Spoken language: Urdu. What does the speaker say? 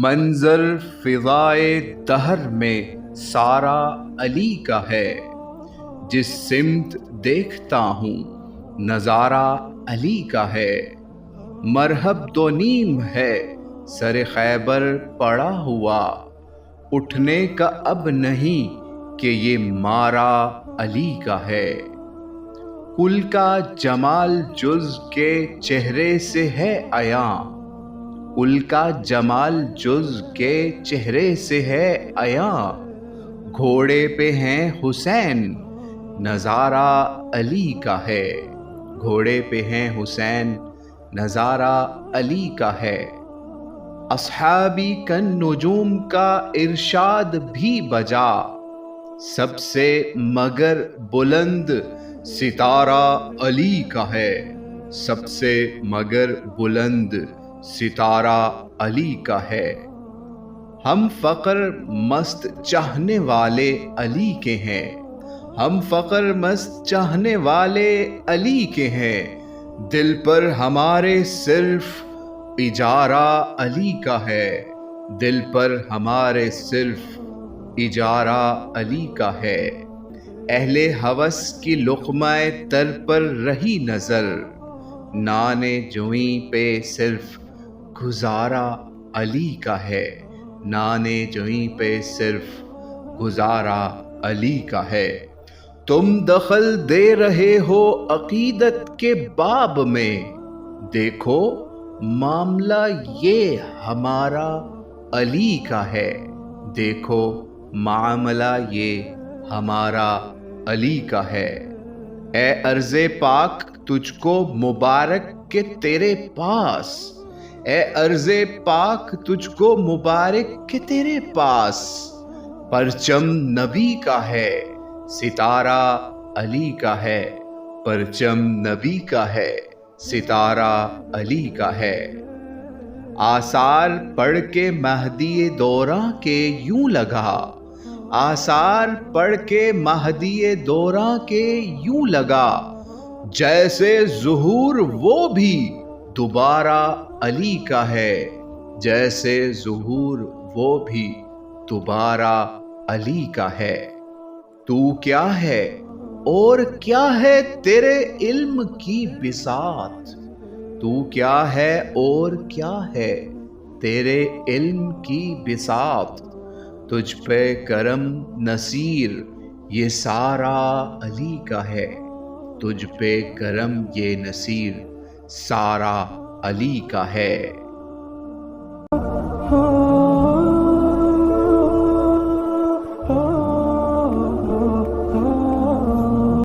منظر فضائے دہر میں سارا علی کا ہے، جس سمت دیکھتا ہوں نظارہ علی کا ہے۔ مرحب دو نیم ہے سر خیبر پڑا ہوا، اٹھنے کا اب نہیں کہ یہ مارا علی کا ہے۔ کل کا جمال جز کے چہرے سے ہے عیاں، کل کا جمال جز کے چہرے سے ہے عیاں۔ گھوڑے پہ ہیں حسین نظارہ علی کا ہے، گھوڑے پہ ہیں حسین نظارہ علی کا ہے۔ اصحابی کن نجوم کا ارشاد بھی بجا، سب سے مگر بلند ستارہ علی کا ہے، سب سے مگر بلند ستارہ علی کا ہے۔ ہم فقر مست چاہنے والے علی کے ہیں، ہم فقر مست چاہنے والے علی کے ہیں۔ دل پر ہمارے صرف اجارہ علی کا ہے، دل پر ہمارے صرف اجارہ علی کا ہے۔ اہل ہوس کی لقمہ تر پر رہی نظر، نان جوئیں پہ صرف گزارا علی کا ہے، نان جوئیں پہ صرف گزارا علی کا ہے۔ تم دخل دے رہے ہو عقیدت کے باب میں، دیکھو معاملہ یہ ہمارا علی کا ہے، دیکھو معاملہ یہ ہمارا علی کا ہے۔ اے ارض پاک تجھ کو مبارک کہ تیرے پاس، اے ارض پاک تجھ کو مبارک کہ تیرے پاس۔ پرچم نبی کا ہے ستارہ علی کا ہے، پرچم نبی کا ہے ستارہ علی کا ہے۔ آثار پڑھ کے مہدی دوراں کے یوں لگا، آثار پڑھ کے مہدی دوراں کے یوں لگا، جیسے ظہور وہ بھی دوبارہ علی کا ہے، جیسے ظہور وہ بھی دوبارہ علی کا ہے۔ تو کیا ہے اور کیا ہے تیرے علم کی بساط، تو کیا ہے اور کیا ہے تیرے علم کی بساط۔ تجھ پہ کرم نصیر یہ سارا علی کا ہے، تجھ پہ کرم یہ نصیر سارا علی کا ہے۔